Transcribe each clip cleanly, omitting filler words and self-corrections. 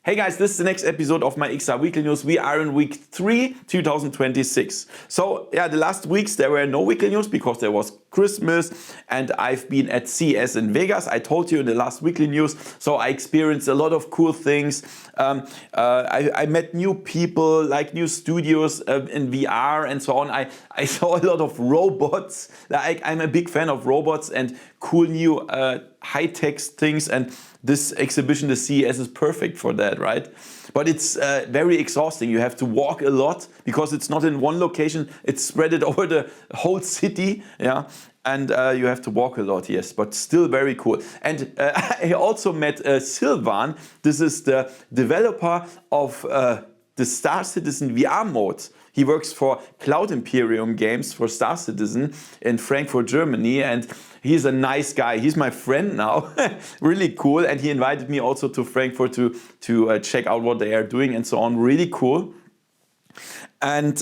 Hey guys, this is the next episode of my XR Weekly News. We are in week 3, 2026. So yeah, the last weeks there were no weekly news because there was Christmas and I've been at CES in Vegas. I told you in the last weekly news. So I experienced a lot of cool things. I met new people, like new studios in VR and so on. I saw a lot of robots. I'm a big fan of robots and cool new high-tech things, and this exhibition, the CES, is perfect for that, right? But it's very exhausting. You have to walk a lot because it's not in one location. It's spread it over the whole city, yeah. And you have to walk a lot, yes, but still very cool. And I also met Silvan. This is the developer of the Star Citizen VR mode. He works for Cloud Imperium Games for Star Citizen in Frankfurt, Germany, and he's a nice guy. He's my friend now, really cool. And he invited me also to Frankfurt to check out what they are doing and so on. Really cool. And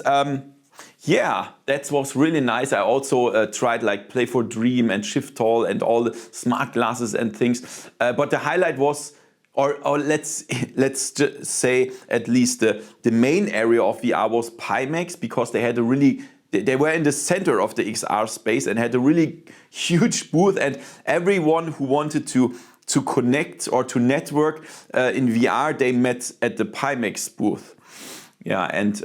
yeah, that was really nice. I also tried like Play for Dream and Shift All and all the smart glasses and things. But the highlight was, or let's just say at least the main area of VR was Pimax, because they were in the center of the XR space and had a really huge booth, and everyone who wanted to connect or to network in VR, they met at the Pimax booth. Yeah, and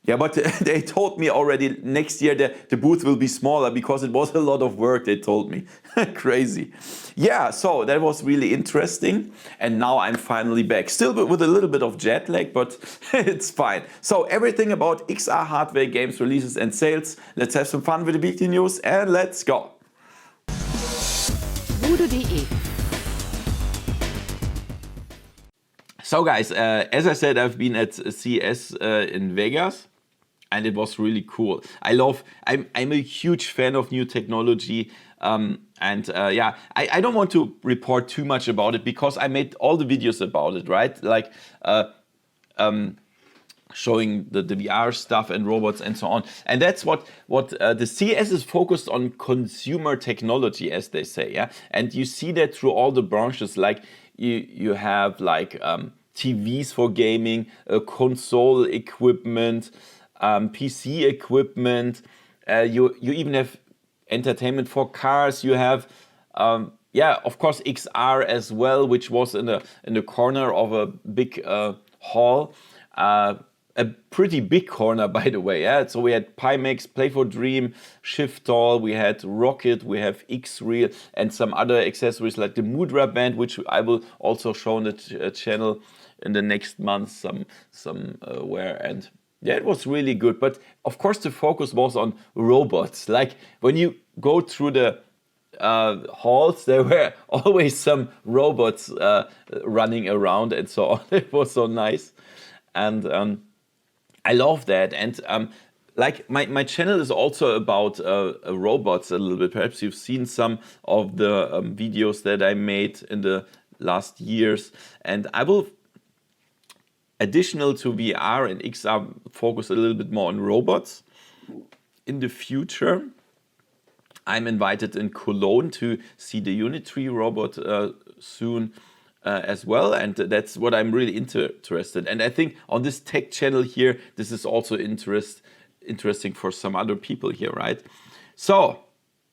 yeah, but they told me already next year that the booth will be smaller because it was a lot of work, they told me. Crazy. Yeah, so that was really interesting. And now I'm finally back. Still with a little bit of jet lag, but it's fine. So everything about XR hardware, games, releases and sales. Let's have some fun with the weekly news and let's go. VoodooDE. So guys, as I said, I've been at CES in Vegas. And it was really cool. I'm a huge fan of new technology. Yeah, I don't want to report too much about it because I made all the videos about it, right? Like showing the VR stuff and robots and so on. And that's what the CES is focused on, consumer technology, as they say, yeah? And you see that through all the branches, like you have like TVs for gaming, console equipment, PC equipment, you even have entertainment for cars, you have yeah, of course XR as well, which was in the corner of a big hall, a pretty big corner, by the way, yeah. So we had Pimax, Play for Dream, Shift All, we had Rocket, we have X-Reel and some other accessories like the Mudra band, which I will also show on the channel in the next month somewhere. And yeah, it was really good. But of course, the focus was on robots. Like when you go through the halls, there were always some robots running around and so on. It was so nice. And I love that. And like my channel is also about robots a little bit. Perhaps you've seen some of the videos that I made in the last years. And I will, additional to VR and XR, focus a little bit more on robots. In the future, I'm invited in Cologne to see the Unitree robot soon as well, and that's what I'm really interested. And I think on this tech channel here, this is also interesting for some other people here, right? So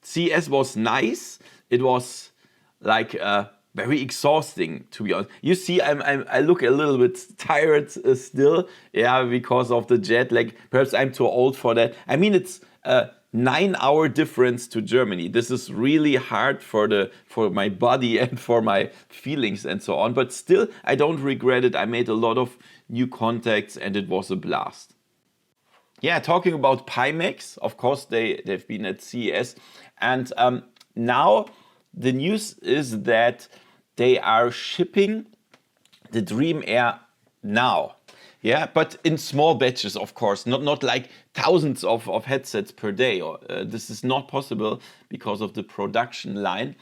CES was nice. It was like very exhausting, to be honest. You see, I look a little bit tired still, yeah, because of the jet lag. Perhaps I'm too old for that. I mean, it's a 9-hour difference to Germany. This is really hard for my body and for my feelings and so on. But still, I don't regret it. I made a lot of new contacts and it was a blast. Yeah, talking about Pimax, of course, they've been at CES. And now the news is that they are shipping the Dream Air now. Yeah, but in small batches, of course, not like thousands of headsets per day. This is not possible because of the production line.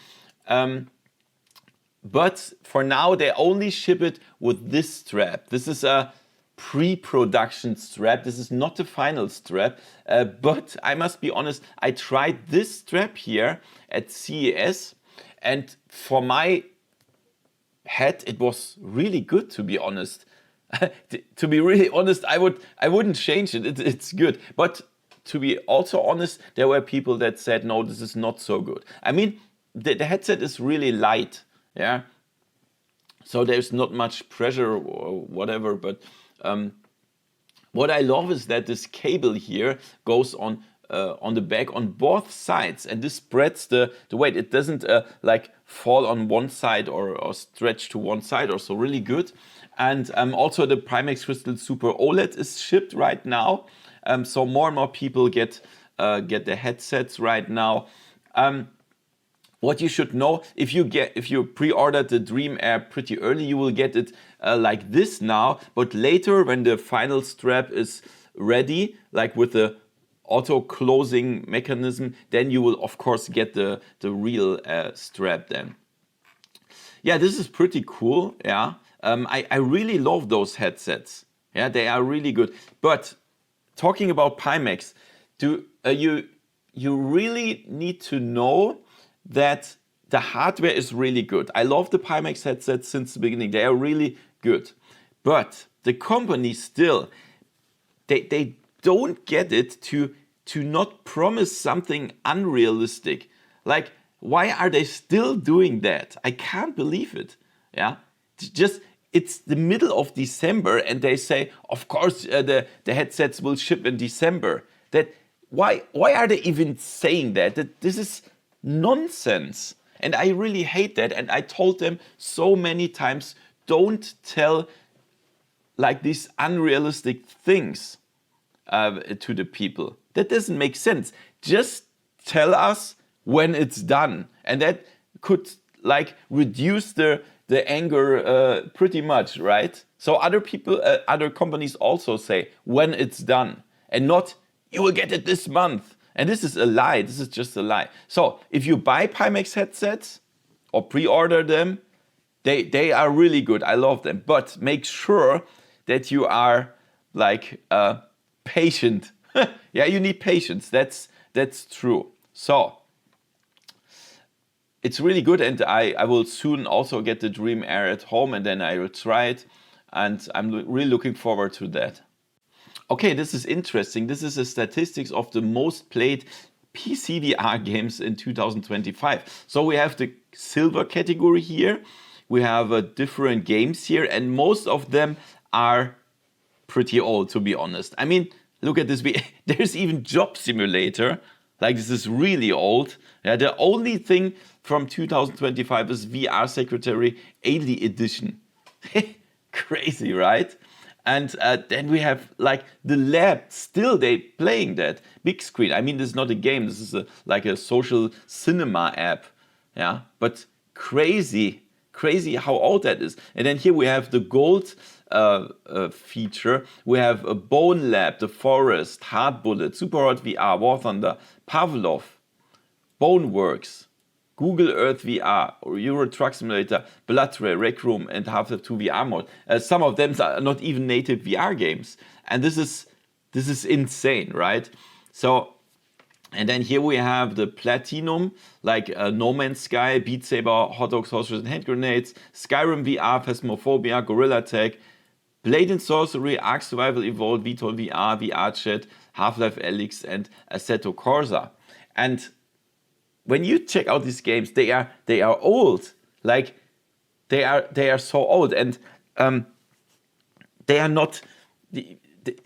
But for now, they only ship it with this strap. This is a pre-production strap. This is not the final strap. But I must be honest, I tried this strap here at CES. And for my had, it was really good, to be honest. To be really honest, I wouldn't change it. It's good. But to be also honest, there were people that said, no, this is not so good. I mean, the headset is really light, yeah. So there's not much pressure or whatever. But what I love is that this cable here goes on the back on both sides, and this spreads the weight. It doesn't like fall on one side or stretch to one side, or so. Really good. And also the Pimax Crystal Super OLED is shipped right now. So more and more people get the headsets right now. What you should know, if you pre-ordered the Dream Air pretty early, you will get it like this now. But later, when the final strap is ready, like with the auto closing mechanism, then you will of course get the real strap then. Yeah, this is pretty cool. Yeah, I really love those headsets. Yeah, they are really good. But talking about Pimax, you really need to know that the hardware is really good. I love the Pimax headsets since the beginning. They are really good. But the company still, they don't get it to not promise something unrealistic. Like, why are they still doing that? I can't believe it. Yeah, it's the middle of December and they say, of course, the headsets will ship in December. Why are they even saying that? This is nonsense. And I really hate that. And I told them so many times, don't tell like these unrealistic things to the people. That doesn't make sense. Just tell us when it's done. And that could like reduce the anger pretty much, right? So other companies also say when it's done, and not you will get it this month. And this is a lie. This is just a lie. So if you buy Pimax headsets or pre-order them, they are really good. I love them. But make sure that you are like patient. Yeah, you need patience. That's true. So it's really good, and I will soon also get the Dream Air at home, and then I will try it, and I'm really looking forward to that. Okay, this is interesting. This is the statistics of the most played PCVR games in 2025. So we have the silver category here. We have different games here, and most of them are pretty old, to be honest. I mean, look at this. There's even Job Simulator. Like, this is really old. Yeah, the only thing from 2025 is VR Secretary 80 edition. Crazy, right? And then we have like the lab, still they playing that big screen. I mean, this is not a game, this is like a social cinema app. Yeah, but crazy how old that is. And then here we have the gold feature. We have a Bone Lab, The Forest, Hard Bullet, Super Hot VR, War Thunder, Pavlov, Boneworks, Google Earth VR, or Euro Truck Simulator, Blood Ray, Rec Room, and Half-Life 2 VR mode. Some of them are not even native VR games, and this is insane, right? So, and then here we have the Platinum, like No Man's Sky, Beat Saber, Hot Dogs, Horses and Hand Grenades, Skyrim VR, Phasmophobia, Gorilla Tag, Blade and Sorcery, Ark Survival Evolved, VTOL VR, VR Chat, Half-Life Alyx, and Assetto Corsa. And when you check out these games, they are old. Like they are so old, and they are not.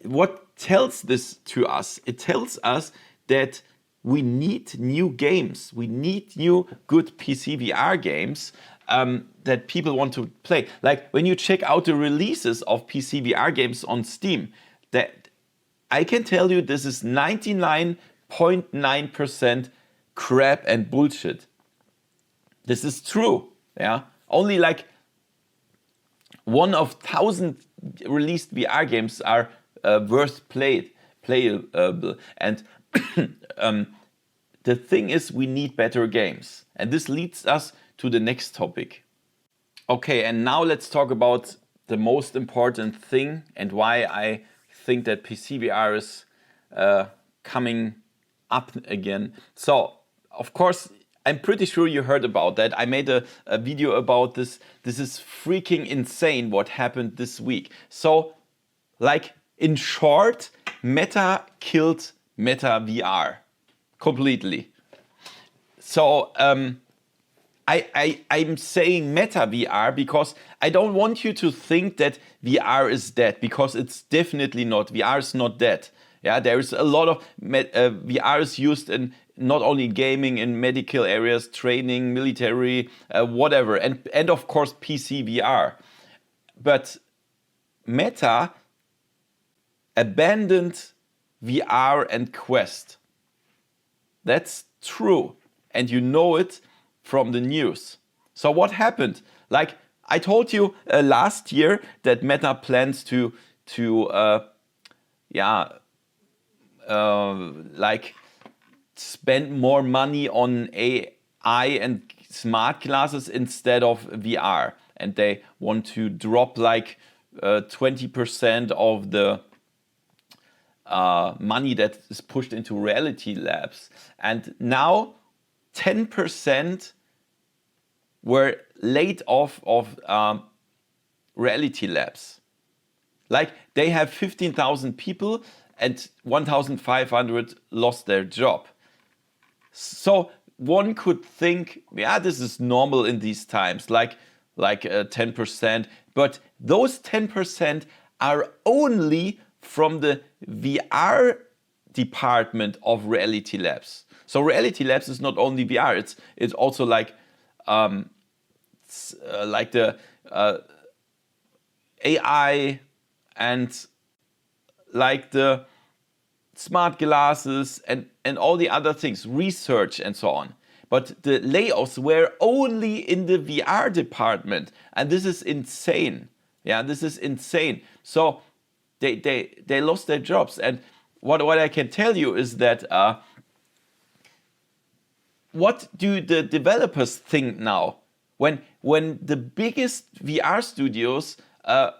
What tells this to us? It tells us that we need new games. We need new good PCVR games that people want to play. Like when you check out the releases of PCVR games on Steam, that I can tell you this is 99.9% crap and bullshit. This is true. Yeah, only like 1 of 1,000 released VR games are worth playable. And the thing is, we need better games. And this leads us to the next topic. Okay, and now let's talk about the most important thing and why I think that PCVR is coming up again. So, of course, I'm pretty sure you heard about that. I made a video about this. This is freaking insane what happened this week. So, like, in short, Meta killed Meta VR completely. So, I'm saying Meta VR because I don't want you to think that VR is dead, because it's definitely not. VR is not dead. Yeah, there is a lot of VR is used in not only gaming, in medical areas, training, military, whatever, and of course PCVR. But Meta abandoned VR and Quest. That's true, and you know it from the news. So what happened? Like I told you last year that Meta plans to like spend more money on AI and smart glasses instead of VR, and they want to drop like 20% of the money that is pushed into reality labs, and now 10% were laid off of reality labs. Like they have 15,000 people and 1,500 lost their job. So one could think, yeah, this is normal in these times, like 10%. But those 10% are only from the VR department of reality labs. So reality labs is not only VR; it's also like the AI and like the smart glasses and all the other things, research and so on. But the layoffs were only in the VR department, and this is insane. Yeah, this is insane. So they lost their jobs, and what I can tell you is that what do the developers think now when the biggest VR studios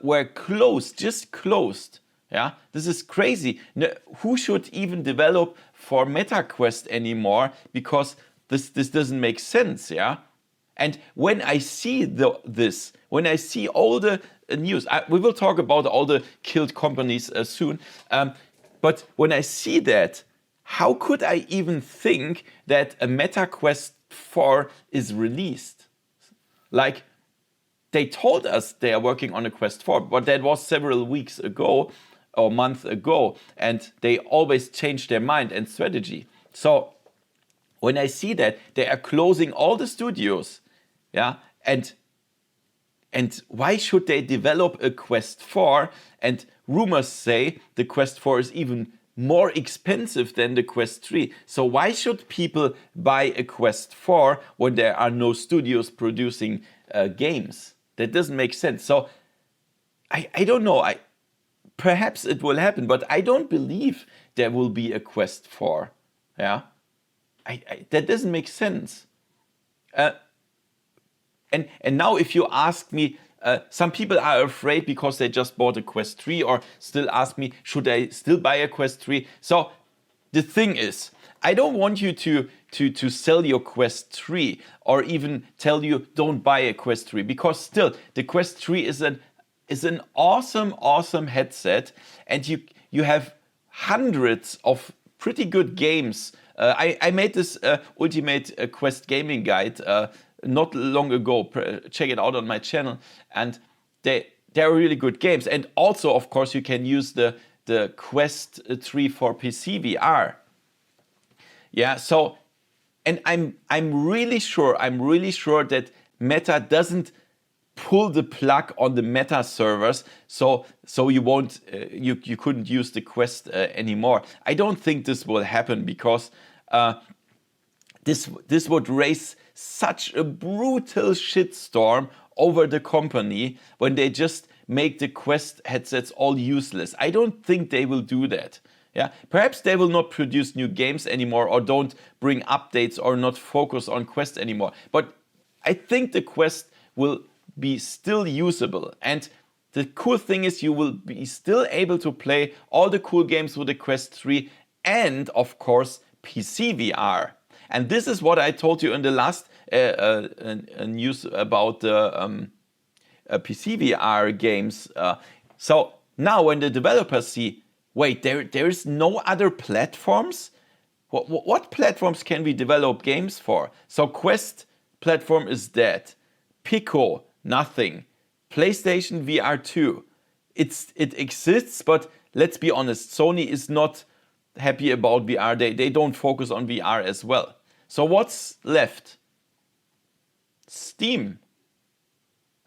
were closed, just closed? Yeah, this is crazy. No, who should even develop for MetaQuest anymore? Because this doesn't make sense. Yeah, and when I see this, when I see all the news, we will talk about all the killed companies soon. But when I see that, how could I even think that a MetaQuest 4 is released? Like, they told us they are working on a Quest 4, but that was several weeks ago or month ago, and they always change their mind and strategy. So when I see that they are closing all the studios, yeah, and why should they develop a Quest 4? And rumors say the Quest 4 is even more expensive than the Quest 3. So why should people buy a Quest 4 when there are no studios producing games? That doesn't make sense. So I don't know. Perhaps it will happen, but I don't believe there will be a Quest 4. Yeah, that doesn't make sense. And now if you ask me, some people are afraid because they just bought a Quest 3, or still ask me, should I still buy a Quest 3? So the thing is, I don't want you to sell your Quest 3 or even tell you don't buy a Quest 3, because still the Quest 3 is an awesome headset, and you have hundreds of pretty good games. I made this Ultimate Quest gaming guide not long ago. Check it out on my channel, and they're really good games. And also, of course, you can use the Quest 3 for PCVR. Yeah, so, and I'm really sure that Meta doesn't pull the plug on the Meta servers, so you won't you couldn't use the Quest anymore. I don't think this will happen, because this would raise such a brutal shitstorm over the company when they just make the Quest headsets all useless. I don't think they will do that. Yeah, perhaps they will not produce new games anymore, or don't bring updates, or not focus on Quest anymore. But I think the Quest will be still usable, and the cool thing is you will be still able to play all the cool games with the Quest 3 and of course PCVR. And this is what I told you in the last news about the PCVR games. So now when the developers see, wait, there is no other platforms? What platforms can we develop games for? So Quest platform is dead. Pico, nothing. PlayStation VR 2. It exists, but let's be honest, Sony is not happy about VR. They don't focus on VR as well. So what's left? Steam.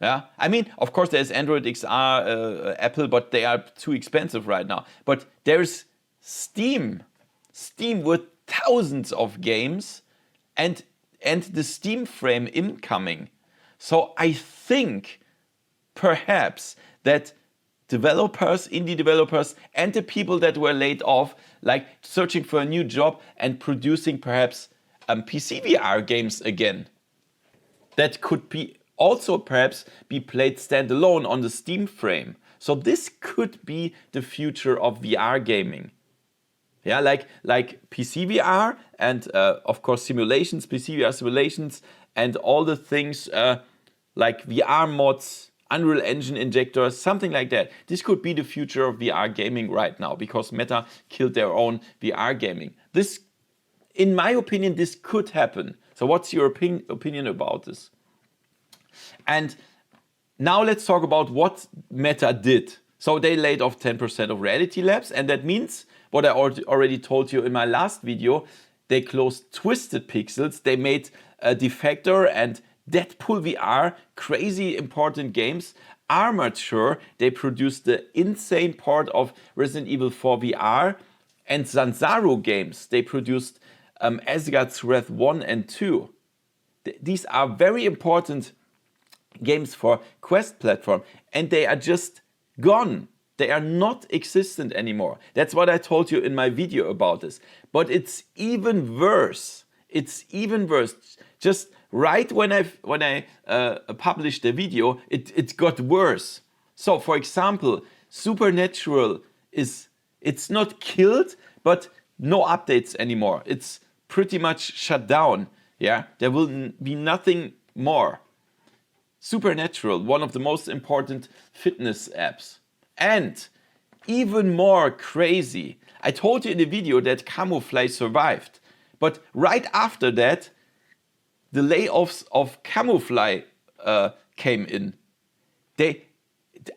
Yeah, I mean, of course, there's Android XR, Apple, but they are too expensive right now. But there's Steam. Steam with thousands of games and the Steam frame incoming. So I think perhaps that developers, indie developers, and the people that were laid off, like searching for a new job and producing perhaps PCVR games again, that could be also perhaps be played standalone on the Steam frame. So this could be the future of VR gaming. Yeah, like PCVR and of course simulations, PCVR simulations, and all the things like VR mods, Unreal Engine injectors, something like that. This could be the future of VR gaming right now because Meta killed their own VR gaming. This, in my opinion, this could happen. So what's your opinion about this? And now let's talk about what Meta did. So they laid off 10% of Reality Labs, and that means what I already told you in my last video. They closed Twisted Pixels, they made Defector and Deadpool VR, crazy important games. Armature, they produced the insane part of Resident Evil 4 VR. And Zanzaru Games, they produced Asgard's Wrath 1 and 2. These are very important games for Quest platform, and they are just gone. They are not existent anymore. That's what I told you in my video about this. But it's even worse. It's even worse. Just right when I published the video, it got worse. So, for example, Supernatural it's not killed, but no updates anymore. It's pretty much shut down. Yeah, there will be nothing more. Supernatural, one of the most important fitness apps. And even more crazy, I told you in the video that Camouflage survived. But right after that, the layoffs of Camouflage came in.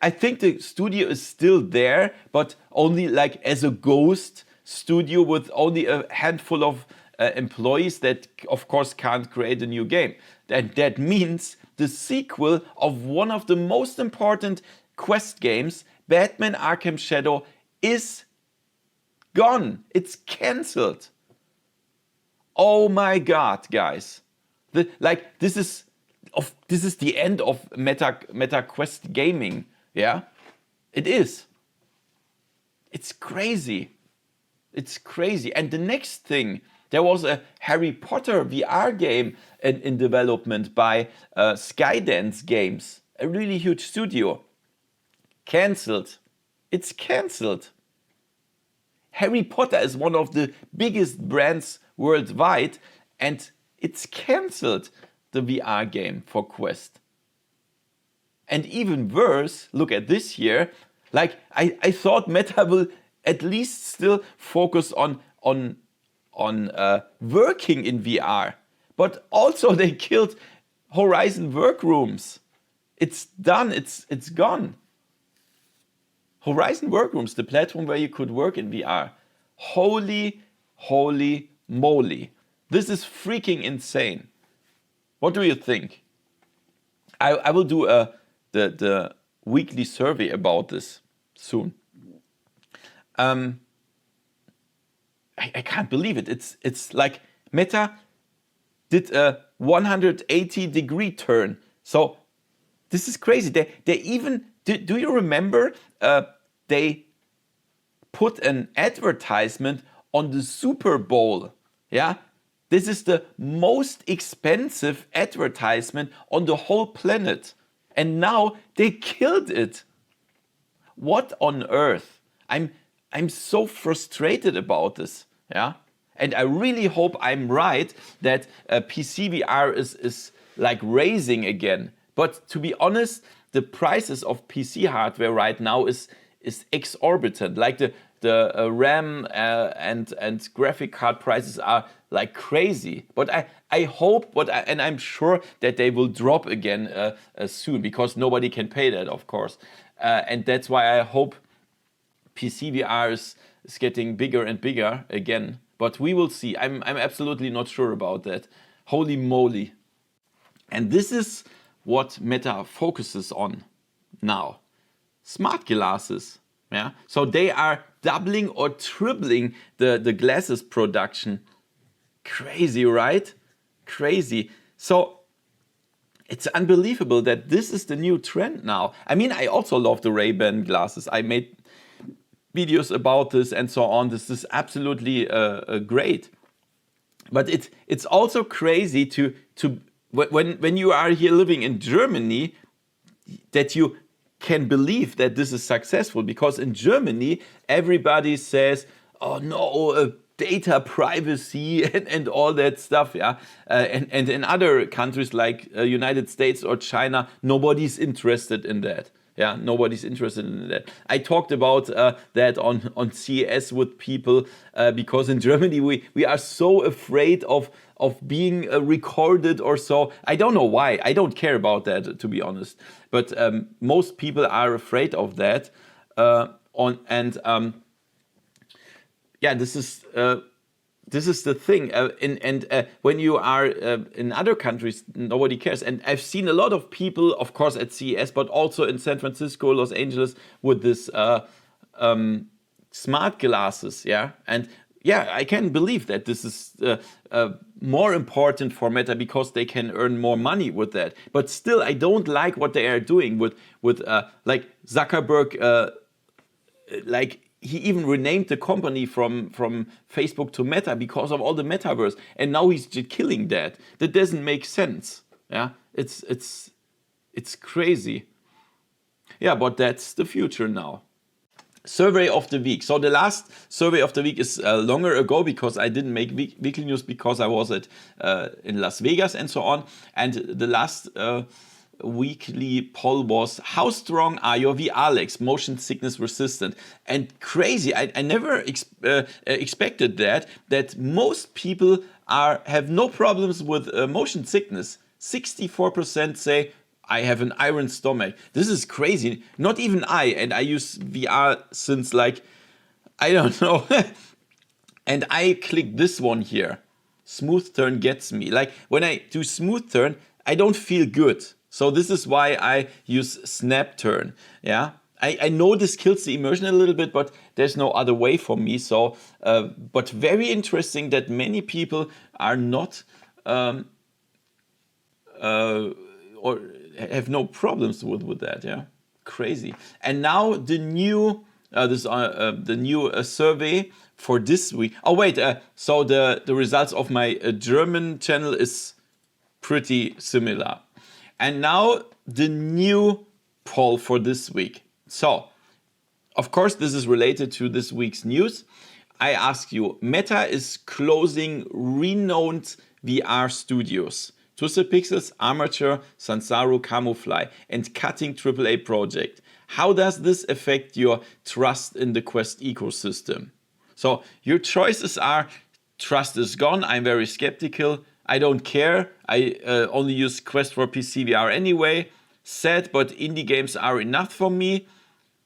I think the studio is still there, but only like as a ghost studio with only a handful of employees that, of course, can't create a new game. And that means the sequel of one of the most important Quest games, Batman Arkham Shadow, is gone. It's cancelled. Oh my God, guys! This is the end of Meta Quest gaming. Yeah, it is. It's crazy. It's crazy. And the next thing, there was a Harry Potter VR game in development by Skydance Games, a really huge studio. Cancelled. It's cancelled. Harry Potter is one of the biggest brands worldwide, and it's cancelled, the VR game for Quest. And even worse, look at this year. Like I thought Meta will at least still focus on working in VR, but also they killed Horizon Workrooms. It's done. It's gone. Horizon Workrooms, the platform where you could work in VR. Holy moly. This is freaking insane. What do you think? I will do the weekly survey about this soon. I can't believe it. It's like Meta did a 180-degree turn. So this is crazy. They even do you remember they put an advertisement on the Super Bowl? Yeah, this is the most expensive advertisement on the whole planet, and now they killed it. What on earth? I'm so frustrated about this. Yeah, And I really hope I'm right that PCVR is like raising again. But to be honest, the prices of PC hardware right now is exorbitant. Like the RAM and graphic card prices are like crazy. But I hope, and I'm sure that they will drop again soon, because nobody can pay that, of course. And that's why I hope PCVR is getting bigger and bigger again. But we will see. I'm absolutely not sure about that. Holy moly. And this is what Meta focuses on now. Smart glasses. Yeah. So they are doubling or tripling the glasses production. Crazy, right? Crazy. So it's unbelievable that this is the new trend now. I mean, I also love the Ray-Ban glasses. I made videos about this and so on. This is absolutely great. But it's also crazy to when you are here living in Germany, that you can believe that this is successful, because in Germany everybody says, oh no, data privacy and all that stuff, yeah. And in other countries like United States or China, nobody's interested in that. Yeah, nobody's interested in that. I talked about that on CES with people, because in Germany we are so afraid of being recorded or so. I don't know why. I don't care about that, to be honest. But most people are afraid of that. Yeah, this is the thing. When you are in other countries, nobody cares. And I've seen a lot of people, of course, at CES, but also in San Francisco, Los Angeles, with this smart glasses. Yeah, and yeah, I can believe that this is more important for Meta, because they can earn more money with that. But still, I don't like what they are doing with like Zuckerberg, like. He even renamed the company from Facebook to Meta because of all the metaverse, and now he's just killing that. That doesn't make sense. Yeah, it's crazy. Yeah, but that's the future now. Survey of the week. So the last survey of the week is longer ago, because I didn't make weekly news because I was in Las Vegas and so on. And the last weekly poll was, how strong are your VR legs, motion sickness resistant? And crazy, I never expected that most people have no problems with motion sickness. 64% say, I have an iron stomach. This is crazy. Not even and I use VR since, like, I don't know. And I click this one here. Smooth turn gets me. Like, when I do smooth turn, I don't feel good. So this is why I use snap turn. Yeah, I know this kills the immersion a little bit, but there's no other way for me. So, but very interesting that many people are not or have no problems with that. Yeah, crazy. And now the new survey for this week. Oh wait, so the results of my German channel is pretty similar. And now the new poll for this week. So, of course, this is related to this week's news. I ask you, Meta is closing renowned VR studios. Twisted Pixels, Armature, Sansaru, Camufly, and cutting AAA project. How does this affect your trust in the Quest ecosystem? So, your choices are: trust is gone, I'm very skeptical, I don't care, I only use Quest for PCVR anyway, sad, but indie games are enough for me,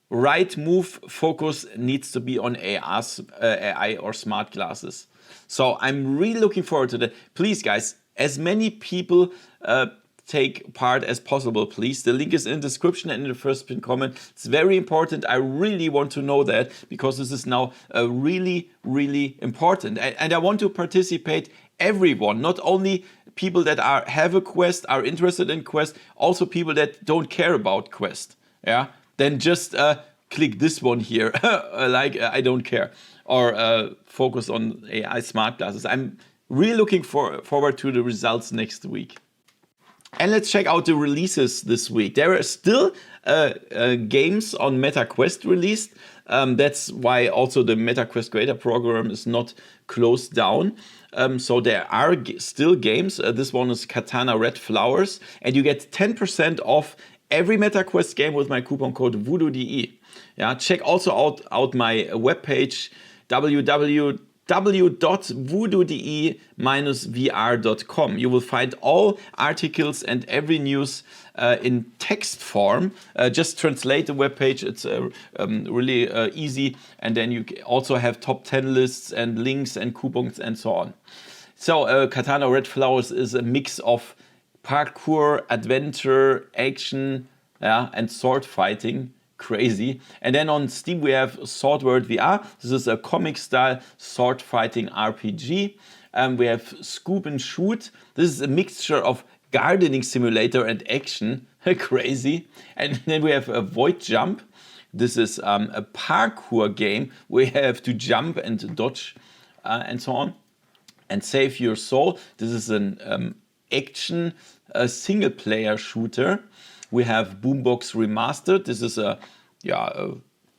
right move, focus needs to be on AI or smart glasses. So I'm really looking forward to that. Please, guys, as many people take part as possible, please. The link is in the description and in the first pinned comment. It's very important. I really want to know that, because this is now really, really important. And I want to participate everyone, not only people that have a Quest, are interested in Quest, also people that don't care about Quest. Yeah, then just click this one here, like I don't care, or focus on AI smart glasses. I'm really looking forward to the results next week. And let's check out the releases this week. There are still games on MetaQuest released. That's why also the MetaQuest Creator Program is not closed down. So there are still games. This one is Katana Red Flowers. And you get 10% off every MetaQuest game with my coupon code VoodooDE. Yeah, check also out my webpage, www.VoodooDE-VR.com. You will find all articles and every news in text form. Just translate the webpage. It's really easy. And then you also have top 10 lists and links and coupons and so on. So Katana Red Flowers is a mix of parkour, adventure, action, and sword fighting. Crazy. And then on Steam we have Swordward VR. This is a comic style sword fighting RPG. We have Scoop and Shoot. This is a mixture of gardening simulator and action. Crazy. And then we have a Void Jump. This is a parkour game where you have to jump and dodge and so on. And Save Your Soul. This is an action single player shooter. We have Boombox Remastered. This is a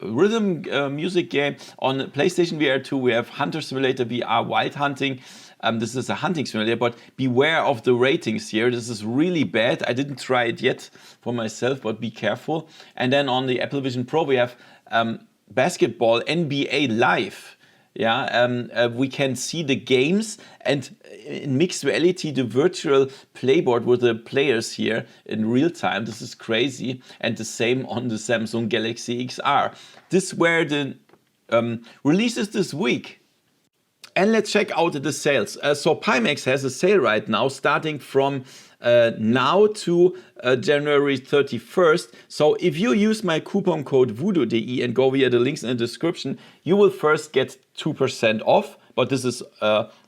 rhythm music game. On PlayStation VR 2, we have Hunter Simulator VR Wild Hunting. This is a hunting simulator, but beware of the ratings here. This is really bad. I didn't try it yet for myself, but be careful. And then on the Apple Vision Pro, we have Basketball NBA Live. We can see the games and in mixed reality the virtual playboard with the players here in real time. This is crazy. And the same on the Samsung Galaxy XR. This were the releases this week. And let's check out the sales. So Pimax has a sale right now starting from now to January 31st. So if you use my coupon code VoodooDE and go via the links in the description, you will first get 2% off. But this is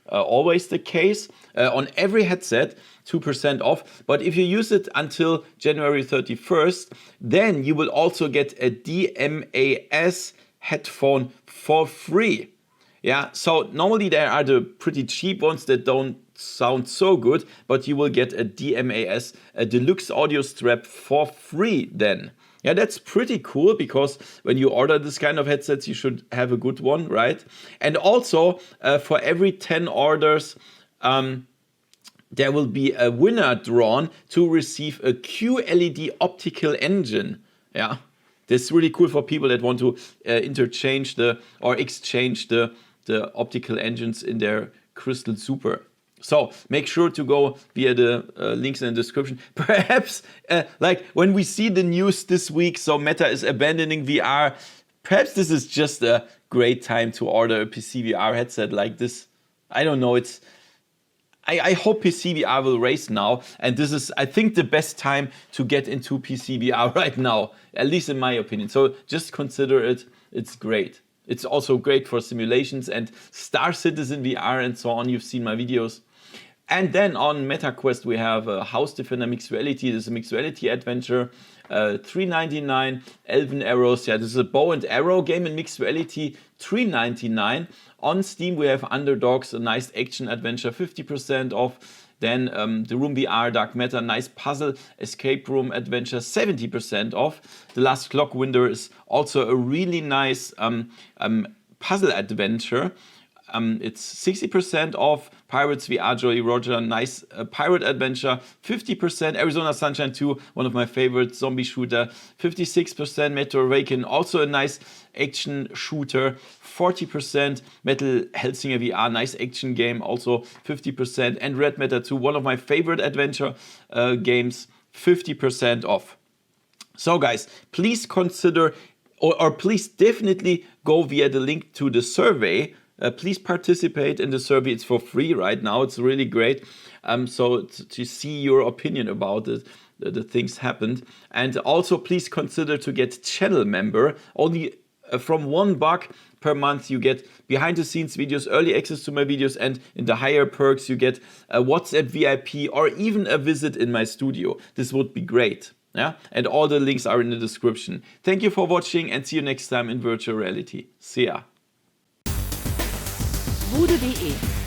always the case. On every headset, 2% off. But if you use it until January 31st, then you will also get a DMAS headphone for free. Yeah, so normally there are the pretty cheap ones that don't sound so good, but you will get a DMAS, a deluxe audio strap for free then. Yeah, that's pretty cool because when you order this kind of headsets, you should have a good one, right? And also for every 10 orders, there will be a winner drawn to receive a QLED optical engine. Yeah, this is really cool for people that want to exchange the optical engines in their Crystal Super. So make sure to go via the links in the description. Perhaps like when we see the news this week, so Meta is abandoning VR, perhaps this is just a great time to order a PCVR headset like this. I don't know. I hope PCVR will race now. And this is, I think, the best time to get into PCVR right now, at least in my opinion. So just consider it. It's great. It's also great for simulations and Star Citizen VR and so on. You've seen my videos. And then on MetaQuest, we have House Defender Mixed Reality. This is a mixed reality adventure. $3.99. Elven Arrows. Yeah, this is a bow and arrow game in mixed reality. $3.99. On Steam, we have Underdogs, a nice action adventure, 50% off. Then The Room VR, Dark Matter, nice puzzle escape room adventure, 70% off. The Last Clock Window is also a really nice puzzle adventure. It's 60% off. Pirates VR, Jolly Roger, nice pirate adventure, 50%. Arizona Sunshine 2, one of my favorite zombie shooter, 56%. Metro Awaken, also a nice action shooter, 40%. Metal Hellsinger VR, nice action game, also 50%. And Red Matter 2, one of my favorite adventure games, 50% off. So guys, please consider or please definitely go via the link to the survey. Please participate in the survey. It's for free right now. It's really great. So to see your opinion about it, the things happened. And also please consider to get channel member. Only from $1 per month you get behind the scenes videos, early access to my videos, and in the higher perks you get a WhatsApp VIP or even a visit in my studio. This would be great. Yeah, and all the links are in the description. Thank you for watching and see you next time in virtual reality. See ya. VoodooDE